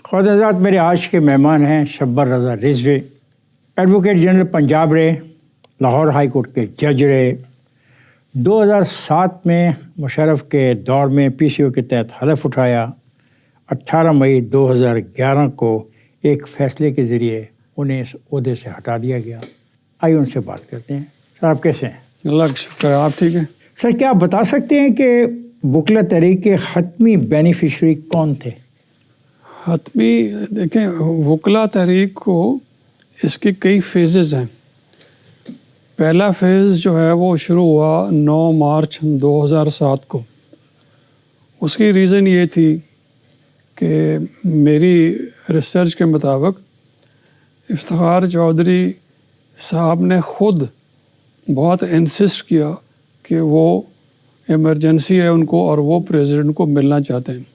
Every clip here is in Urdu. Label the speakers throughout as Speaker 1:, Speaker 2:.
Speaker 1: خواتین میرے آج کے مہمان ہیں شبر رضا رضوی، ایڈوکیٹ جنرل پنجاب رہے، لاہور ہائی کورٹ کے جج رہے۔ 2007 میں مشرف کے دور میں پی سی او کے تحت حلف اٹھایا۔ 18 مئی 2011 کو ایک فیصلے کے ذریعے انہیں اس عہدے سے ہٹا دیا گیا۔ آئیے ان سے بات کرتے ہیں۔ سر آپ کیسے ہیں؟
Speaker 2: اللہ کا شکر ہے، آپ ٹھیک ہیں؟
Speaker 1: سر کیا آپ بتا سکتے ہیں کہ وکلا تحریک کے حتمی بینیفیشری کون تھے؟
Speaker 2: حتمی دیکھیں، وکلا تحریک کو اس کے کئی فیزز ہیں۔ پہلا فیز جو ہے وہ شروع ہوا 9 مارچ 2007 کو۔ اس کی ریزن یہ تھی کہ میری ریسرچ کے مطابق افتخار چودھری صاحب نے خود بہت انسسٹ کیا کہ وہ ایمرجنسی ہے ان کو اور وہ پریزیڈنٹ کو ملنا چاہتے ہیں۔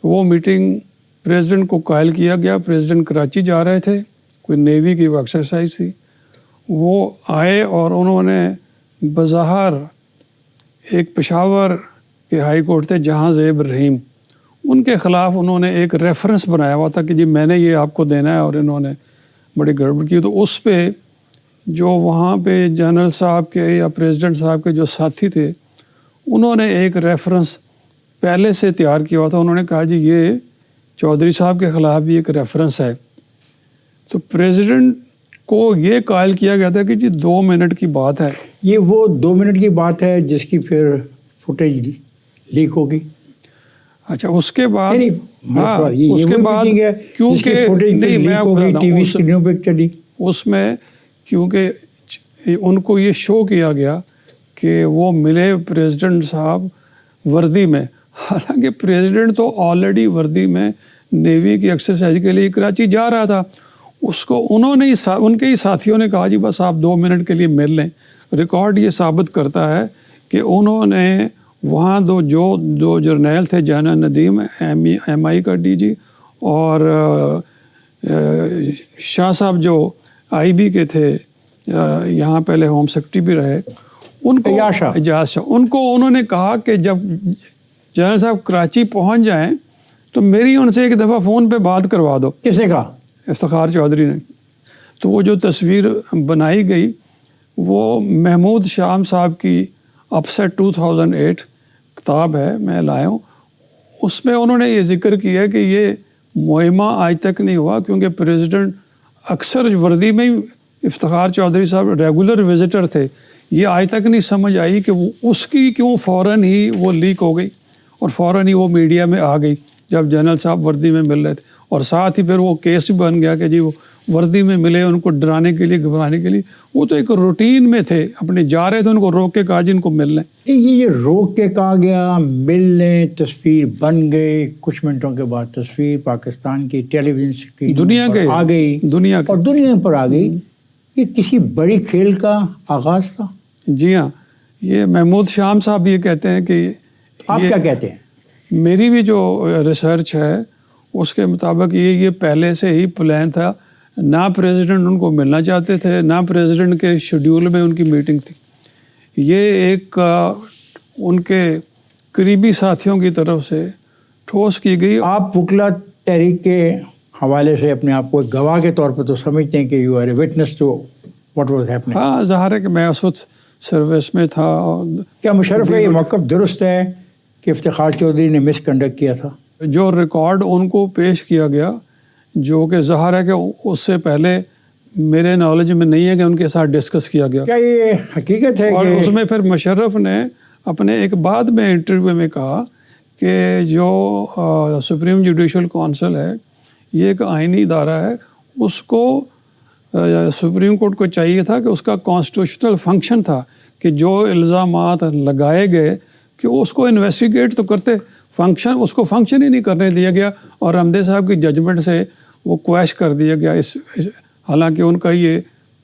Speaker 2: وہ میٹنگ پریزیڈنٹ کو قائل کیا گیا۔ پریزیڈنٹ کراچی جا رہے تھے، کوئی نیوی کی وہ ایکسرسائز تھی۔ وہ آئے اور انہوں نے بظاہر ایک پشاور کے ہائی کورٹ تھے جہاں زیب رحیم، ان کے خلاف انہوں نے ایک ریفرنس بنایا ہوا تھا کہ جی میں نے یہ آپ کو دینا ہے، اور انہوں نے بڑی گڑبڑ کی۔ تو اس پہ جو وہاں پہ جنرل صاحب کے یا پریزیڈنٹ صاحب کے جو ساتھی تھے، انہوں نے ایک ریفرنس پہلے سے تیار کیا ہوا تھا۔ انہوں نے کہا جی یہ چودھری صاحب کے خلاف بھی ایک ریفرنس ہے۔ تو پریزیڈنٹ کو یہ قائل کیا گیا تھا کہ جی 2 منٹ کی بات ہے۔
Speaker 1: یہ وہ 2 منٹ کی بات ہے جس کی پھر فوٹیج لیک ہوگی؟
Speaker 2: اچھا، اس کے بعد
Speaker 1: اس کے بعد
Speaker 2: کیونکہ
Speaker 1: ٹی وی اسکرینوں پہ چلی،
Speaker 2: اس میں کیونکہ ان کو یہ شو کیا گیا کہ وہ ملے پریزیڈنٹ صاحب وردی میں، حالانکہ پریزیڈنٹ تو آلریڈی وردی میں نیوی کی ایکسرسائز کے لیے کراچی جا رہا تھا۔ اس کو انہوں نے ان کے ہی ساتھیوں نے کہا جی بس آپ 2 منٹ کے لیے مل لیں۔ ریکارڈ یہ ثابت کرتا ہے کہ انہوں نے وہاں دو جرنیل تھے، جنرل ندیم ایم آئی کا ڈی جی، اور شاہ صاحب جو آئی بی کے تھے، یہاں پہلے ہوم سیکرٹری بھی رہے، ان کو اجاز شاہ، ان کو انہوں نے کہا کہ جب جنرل صاحب کراچی پہنچ جائیں تو میری ان سے ایک دفعہ فون پہ بات کروا دو۔
Speaker 1: کس نے کہا؟
Speaker 2: افتخار چودھری نے۔ تو وہ جو تصویر بنائی گئی وہ محمود شام صاحب کی اپسیٹ 2008 کتاب ہے، میں لایا ہوں۔ اس میں انہوں نے یہ ذکر کیا ہے کہ یہ معمہ آج تک نہیں ہوا، کیونکہ پریزیڈنٹ اکثر وردی میں ہی افتخار چودھری صاحب ریگولر وزٹر تھے۔ یہ آج تک نہیں سمجھ آئی کہ اس کی کیوں فوراً ہی وہ لیک ہو گئی اور فوراً ہی وہ میڈیا میں آ گئی جب جنرل صاحب وردی میں مل رہے تھے، اور ساتھ ہی پھر وہ کیس بھی بن گیا کہ جی وہ وردی میں ملے ان کو ڈرانے کے لیے، گھبرانے کے لیے۔ وہ تو ایک روٹین میں تھے، اپنے جا رہے تھے، ان کو روک کے کہا جن کو مل لیں۔
Speaker 1: یہ روک کے کہا گیا، مل لیں، تصویر بن گئی، کچھ منٹوں کے بعد تصویر پاکستان کی ٹیلی ویژن اسکرین
Speaker 2: دنیا کے
Speaker 1: آ گئی، دنیا پر آ گئی۔ یہ کسی بڑی کھیل کا آغاز تھا؟
Speaker 2: جی ہاں، یہ محمود شام صاحب یہ کہتے ہیں کہ
Speaker 1: آپ کیا کہتے ہیں؟
Speaker 2: میری بھی جو ریسرچ ہے اس کے مطابق یہ پہلے سے ہی پلان تھا۔ نہ پریزیڈنٹ ان کو ملنا چاہتے تھے، نہ پریزیڈنٹ کے شیڈیول میں ان کی میٹنگ تھی۔ یہ ایک ان کے قریبی ساتھیوں کی طرف سے ٹھوس کی گئی۔
Speaker 1: آپ وکلا تحریک کے حوالے سے اپنے آپ کو ایک گواہ کے طور پر تو سمجھتے ہیں کہ you are a witness to what was happening.
Speaker 2: ہاں، ظاہر ہے کہ میں اس وقت سروس میں تھا۔
Speaker 1: کیا مشرف کا یہ موقف درست ہے کہ افتخار چودھری نے مس کنڈکٹ کیا تھا؟
Speaker 2: جو ریکارڈ ان کو پیش کیا گیا، جو کہ ظاہر ہے کہ اس سے پہلے میرے نالج میں نہیں ہے کہ ان کے ساتھ ڈسکس کیا گیا۔
Speaker 1: کیا یہ حقیقت ہے؟
Speaker 2: اور اس میں پھر مشرف نے اپنے ایک بعد میں انٹرویو میں کہا کہ جو سپریم جوڈیشل کونسل ہے یہ ایک آئینی ادارہ ہے، اس کو سپریم کورٹ کو چاہیے تھا کہ اس کا کانسٹیٹیوشنل فنکشن تھا کہ جو الزامات لگائے گئے کہ اس کو انویسٹیگیٹ تو کرتے، اس کو فنکشن ہی نہیں کرنے دیا گیا، اور حمدے صاحب کی ججمنٹ سے وہ کویش کر دیا گیا۔ حالانکہ ان کا یہ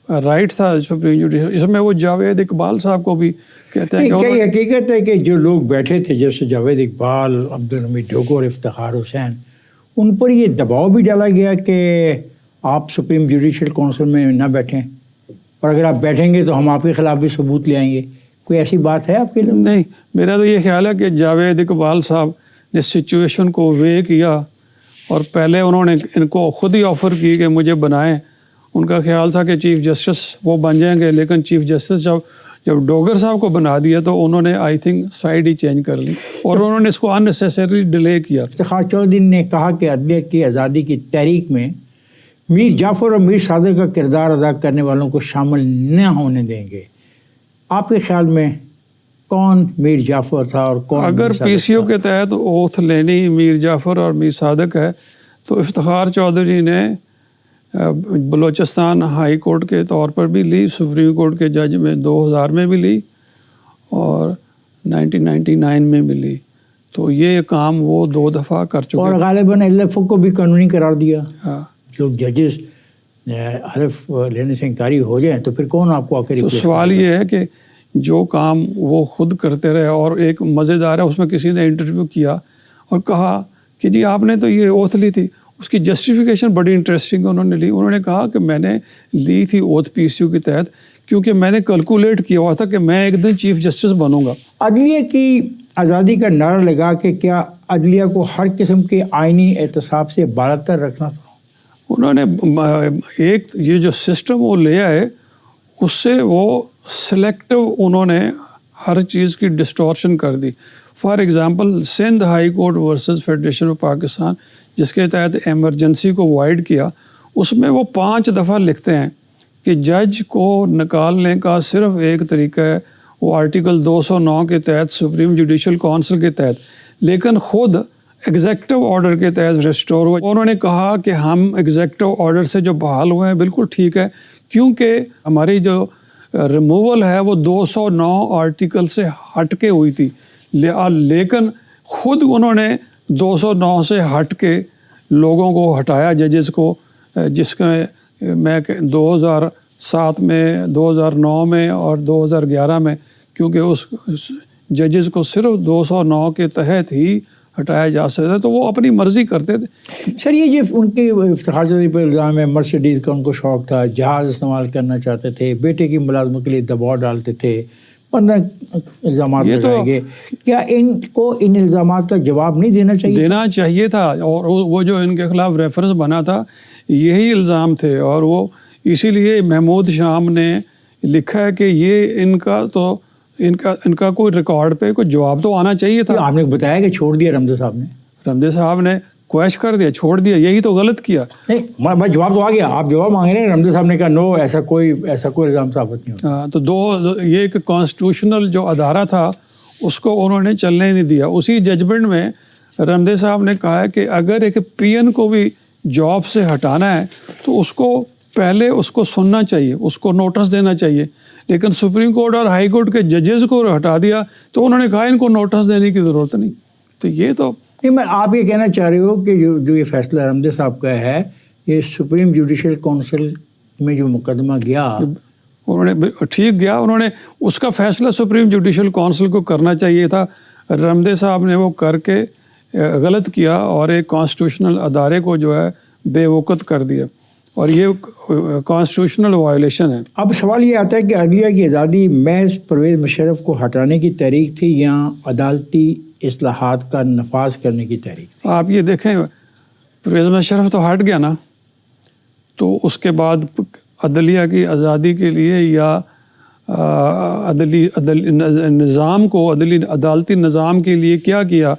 Speaker 2: رائٹ تھا سپریم جوڈیشل۔ اس میں وہ جاوید اقبال صاحب کو بھی کہتے ہیں کہ
Speaker 1: کیا یہ حقیقت ہے کہ جو لوگ بیٹھے تھے جیسے جاوید اقبال، عبدالحمید ڈوگو اور افتخار حسین، ان پر یہ دباؤ بھی ڈالا گیا کہ آپ سپریم جوڈیشل کونسل میں نہ بیٹھیں، اور اگر آپ بیٹھیں گے تو ہم آپ کے خلاف بھی ثبوت لے آئیں گے؟ کوئی ایسی بات ہے آپ کے لیے؟
Speaker 2: نہیں، میرا تو یہ خیال ہے کہ جاوید اقبال صاحب نے سچویشن کو وے کیا اور پہلے انہوں نے ان کو خود ہی آفر کی کہ مجھے بنائیں. ان کا خیال تھا کہ چیف جسٹس وہ بن جائیں گے, لیکن چیف جسٹس جب ڈوگر صاحب کو بنا دیا تو انہوں نے I think side he change کر لی اور انہوں نے اس کو ان نیسیسری ڈیلے کیا.
Speaker 1: افتخار چودھری نے کہا کہ عدلیہ کی آزادی کی تحریک میں میر جعفر اور میر صادق کا کردار ادا کرنے والوں کو شامل نہ ہونے دیں گے. آپ کے خیال میں کون میر جعفر تھا اور کون
Speaker 2: اگر
Speaker 1: میر صادق
Speaker 2: پی سی او
Speaker 1: تھا؟
Speaker 2: کے تحت اوتھ لینی میر جعفر اور میر صادق ہے تو افتخار چودھری نے بلوچستان ہائی کورٹ کے طور پر بھی لی, سپریم کورٹ کے جج میں 2000 میں بھی لی اور 1999 میں بھی لی. تو یہ کام وہ 2 دفعہ کر چکے.
Speaker 1: اور غالباً LFO کو بھی قانونی قرار دیا.
Speaker 2: ہاں.
Speaker 1: لوگ ججز حلف لینے سے انکاری ہو جائیں تو پھر کون آپ کو آ کر
Speaker 2: تو سوال یہ ہے کہ جو کام وہ خود کرتے رہے, اور ایک مزیدار ہے اس میں کسی نے انٹرویو کیا اور کہا کہ جی آپ نے تو یہ اوتھ لی تھی, اس کی جسٹیفیکیشن بڑی انٹرسٹنگ انہوں نے لی. انہوں نے کہا کہ میں نے لی تھی اوتھ پی سی او کے تحت کیونکہ میں نے کیلکولیٹ کیا ہوا تھا کہ میں ایک دن چیف جسٹس بنوں گا.
Speaker 1: عدلیہ کی آزادی کا نعرہ لگا کہ کیا عدلیہ کو ہر قسم کے آئینی احتساب سے بالاتر رکھنا تھا؟
Speaker 2: انہوں نے ایک یہ جو سسٹم وہ لے آئے اس سے وہ سلیکٹو انہوں نے ہر چیز کی ڈسٹورشن کر دی. For example Sindh high court versus federation of Pakistan جس کے تحت ایمرجنسی کو وائڈ کیا, اس میں وہ 5 دفعہ لکھتے ہیں کہ جج کو نکالنے کا صرف ایک طریقہ ہے, وہ آرٹیکل 209 کے تحت سپریم جوڈیشل کونسل کے تحت, لیکن خود ایگزیکٹو آرڈر کے تحت ریسٹور ہوئے. انہوں نے کہا کہ ہم ایگزیکٹو آرڈر سے جو بحال ہوئے ہیں بالکل ٹھیک ہے کیونکہ ہماری جو ریموول ہے وہ 209 آرٹیکل سے ہٹ کے ہوئی تھی, لیکن خود انہوں نے 209 سے ہٹ کے لوگوں کو ہٹایا, ججز کو, جس کا میں 2007 میں 2009 میں اور 2011 میں, کیونکہ اس ججز کو صرف 209 کے تحت ہی ہٹایا جا سکتا ہے تو وہ اپنی مرضی کرتے تھے.
Speaker 1: سر یہ جو ان کے افتخار چودھری پہ الزام ہے مرسیڈیز کا ان کو شوق تھا, جہاز استعمال کرنا چاہتے تھے, بیٹے کی ملازمت کے لیے دباؤ ڈالتے تھے, 15 الزامات لگائے گئے. کیا ان کو ان الزامات کا جواب نہیں دینا چاہیے؟
Speaker 2: دینا چاہیے تھا, اور وہ جو ان کے خلاف ریفرنس بنا تھا یہی الزام تھے, اور وہ اسی لیے محمود شام نے لکھا ہے کہ یہ ان کا کوئی ریکارڈ پہ کوئی جواب تو آنا چاہیے تھا.
Speaker 1: آپ نے بتایا کہ چھوڑ دیا رمضان صاحب نے.
Speaker 2: رمضان صاحب نے کویش کر دیا, چھوڑ دیا, یہی تو غلط کیا.
Speaker 1: نہیں میں جواب تو آ گیا, آپ جواب مانگ رہے ہیں. رمضان صاحب نے کہا نو, ایسا کوئی الزام ثابت نہیں ہوتا.
Speaker 2: تو یہ ایک کانسٹیٹیوشنل جو ادارہ تھا اس کو انہوں نے چلنے نہیں دیا. اسی ججمنٹ میں رمضان صاحب نے کہا ہے کہ اگر ایک پی این کو بھی جاب سے ہٹانا ہے تو اس کو پہلے اس کو سننا چاہیے, اس کو نوٹس دینا چاہیے, لیکن سپریم کورٹ اور ہائی کورٹ کے ججز کو ہٹا دیا تو انہوں نے کہا ان کو نوٹس دینے کی ضرورت نہیں. تو یہ تو
Speaker 1: نہیں, میں آپ یہ کہنا چاہ رہے ہو کہ جو یہ فیصلہ رمضان صاحب کا ہے, یہ سپریم جوڈیشل کونسل میں جو مقدمہ گیا
Speaker 2: انہوں نے ٹھیک گیا, انہوں نے اس کا فیصلہ سپریم جوڈیشل کونسل کو کرنا چاہیے تھا. رمضان صاحب نے وہ کر کے غلط کیا اور ایک کانسٹیٹیوشنل ادارے کو جو ہے بے وقت کر دیا, اور یہ کانسٹیٹیوشنل وائلیشن ہے.
Speaker 1: اب سوال یہ آتا ہے کہ عدلیہ کی آزادی محض پرویز مشرف کو ہٹانے کی تحریک تھی یا عدالتی اصلاحات کا نفاذ کرنے کی تحریک تھی؟
Speaker 2: آپ یہ دیکھیں پرویز مشرف تو ہٹ گیا نا, تو اس کے بعد عدلیہ کی آزادی کے لیے یا نظام کو عدالتی نظام کے لیے کیا کیا,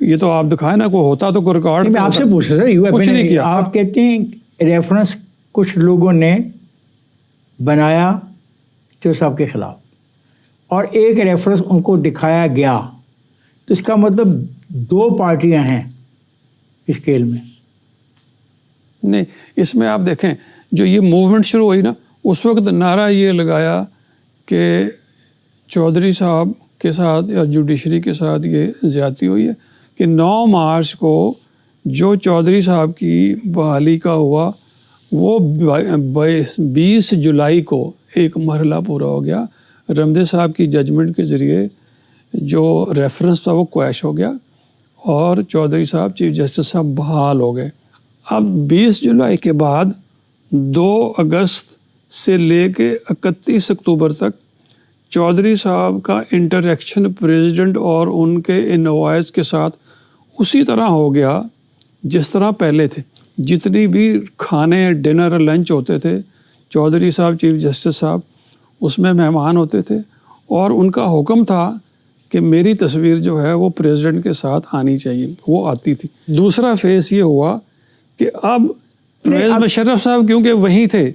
Speaker 2: یہ تو آپ دکھائیں نا. کوئی ہوتا تو کوئی ریکارڈ.
Speaker 1: میں آپ سے پوچھ رہا ہوں,
Speaker 2: کچھ نہیں کیا.
Speaker 1: آپ کہتے ہیں ریفرنس کچھ لوگوں نے بنایا جو صاحب کے خلاف, اور ایک ریفرنس ان کو دکھایا گیا, تو اس کا مطلب 2 پارٹیاں ہیں اس کھیل میں.
Speaker 2: نہیں, اس میں آپ دیکھیں جو یہ موومنٹ شروع ہوئی نا, اس وقت نعرہ یہ لگایا کہ چودھری صاحب کے ساتھ یا جوڈیشری کے ساتھ یہ زیادتی ہوئی ہے کہ 9 مارچ کو جو چودھری صاحب کی بحالی کا ہوا وہ 20 جولائی کو ایک مرحلہ پورا ہو گیا. رمضان صاحب کی ججمنٹ کے ذریعے جو ریفرنس تھا وہ کویش ہو گیا اور چودھری صاحب چیف جسٹس صاحب بحال ہو گئے. اب 20 جولائی کے بعد 2 اگست سے لے کے 31 اکتوبر تک چودھری صاحب کا انٹریکشن پریزیڈنٹ اور ان کے انوائز کے ساتھ اسی طرح ہو گیا جس طرح پہلے تھے. جتنی بھی کھانے ڈنر لنچ ہوتے تھے چودھری صاحب چیف جسٹس صاحب اس میں مہمان ہوتے تھے اور ان کا حکم تھا کہ میری تصویر جو ہے وہ پریزیڈنٹ کے ساتھ آنی چاہیے, وہ آتی تھی. دوسرا فیس یہ ہوا کہ اب پرویز مشرف صاحب کیونکہ وہیں تھے,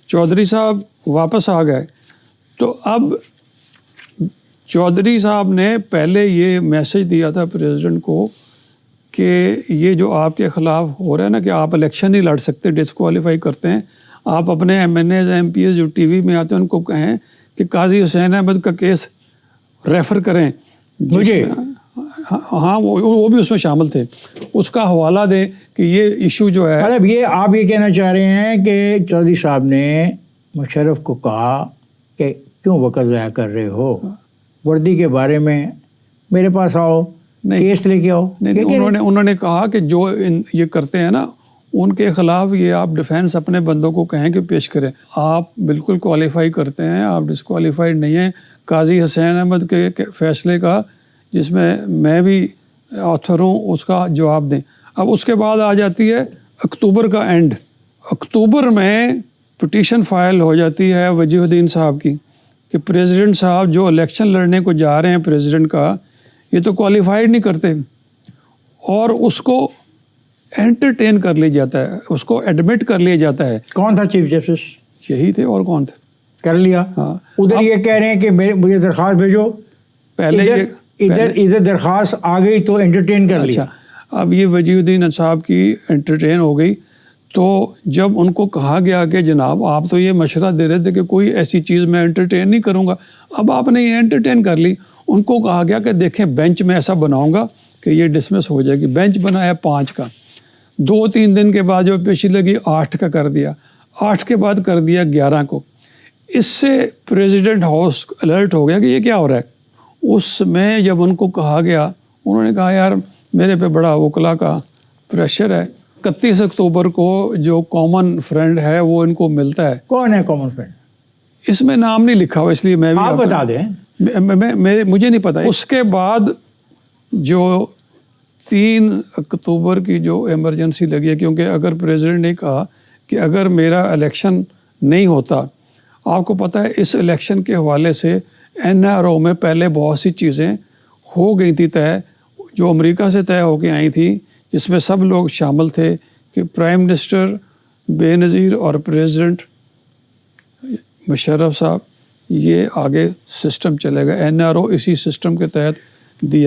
Speaker 2: چودھری صاحب واپس آ گئے, تو اب چودھری صاحب نے پہلے یہ میسج دیا تھا پریزیڈنٹ کو کہ یہ جو آپ کے خلاف ہو رہا ہے نا کہ آپ الیکشن نہیں لڑ سکتے, ڈسکوالیفائی کرتے ہیں, آپ اپنے M N As M P As جو ٹی وی میں آتے ہیں ان کو کہیں کہ قاضی حسین احمد کا کیس ریفر کریں
Speaker 1: مجھے.
Speaker 2: ہاں وہ بھی اس میں شامل تھے, اس کا حوالہ دیں کہ یہ ایشو جو ہے.
Speaker 1: مطلب یہ آپ یہ کہنا چاہ رہے ہیں کہ چودھری صاحب نے مشرف کو کہا کہ کیوں وقت ضائع کر رہے ہو, وردی کے بارے میں میرے پاس آؤ, کیس لے کے آؤ.
Speaker 2: انہوں نے کہا کہ جو یہ کرتے ہیں نا ان کے خلاف یہ آپ ڈیفینس اپنے بندوں کو کہیں کہ پیش کریں. آپ بالکل کوالیفائی کرتے ہیں, آپ ڈسکوالیفائڈ نہیں ہیں. قاضی حسین احمد کے فیصلے کا جس میں بھی آتھر ہوں اس کا جواب دیں. اب اس کے بعد آ جاتی ہے اکتوبر کا اینڈ. اکتوبر میں پٹیشن فائل ہو جاتی ہے وجیہ الدین صاحب کی کہ پریزیڈنٹ صاحب جو الیکشن لڑنے کو جا رہے ہیں پریزیڈنٹ کا, یہ تو کوالیفائڈ نہیں کرتے, اور اس کو انٹرٹین کر لیا جاتا ہے, اس کو ایڈمٹ کر لیا جاتا ہے.
Speaker 1: کون تھا چیف جسٹس؟
Speaker 2: یہی تھے, اور کون تھے.
Speaker 1: کر لیا.
Speaker 2: ہاں,
Speaker 1: ادھر یہ کہہ رہے ہیں کہ مجھے درخواست بھیجو,
Speaker 2: پہلے
Speaker 1: ادھر درخواست آ گئی تو انٹرٹین کر لیا.
Speaker 2: اب یہ وجیہ الدین صاحب کی انٹرٹین ہو گئی, تو جب ان کو کہا گیا کہ جناب آپ تو یہ مشورہ دے رہے تھے کہ کوئی ایسی چیز میں انٹرٹین نہیں کروں گا, اب آپ نے یہ انٹرٹین کر لی. ان کو کہا گیا کہ دیکھیں بینچ میں ایسا بناؤں گا کہ یہ ڈسمس ہو جائے گی. بینچ بنایا 5 کا, 2-3 دن کے بعد جو پیشی لگی 8 کا کر دیا, 8 کے بعد کر دیا 11 کو. اس سے پریزیڈنٹ ہاؤس الرٹ ہو گیا کہ یہ کیا ہو رہا ہے. اس میں جب ان کو کہا گیا, انہوں نے کہا یار میرے پہ بڑا وکلا کا پریشر ہے. 31 اکتوبر کو جو کامن فرینڈ ہے وہ ان کو ملتا ہے.
Speaker 1: کون ہے کامن فرینڈ؟
Speaker 2: اس میں نام نہیں لکھا ہوا, اس لیے میں بھی
Speaker 1: آپ بتا دیں.
Speaker 2: مجھے نہیں پتا. اس کے بعد جو 3 اکتوبر کی جو ایمرجنسی لگی ہے, کیونکہ اگر پریزیڈنٹ نے کہا کہ اگر میرا الیکشن نہیں ہوتا, آپ کو پتہ ہے اس الیکشن کے حوالے سے این آر او میں پہلے بہت سی چیزیں ہو گئی تھی طے, جو امریکہ سے طے ہو کے آئی تھیں, جس میں سب لوگ شامل تھے کہ پرائم منسٹر بے نظیر اور پریزیڈنٹ مشرف صاحب, یہ آگے سسٹم چلے گا. این آر او اسی سسٹم کے تحت دیا.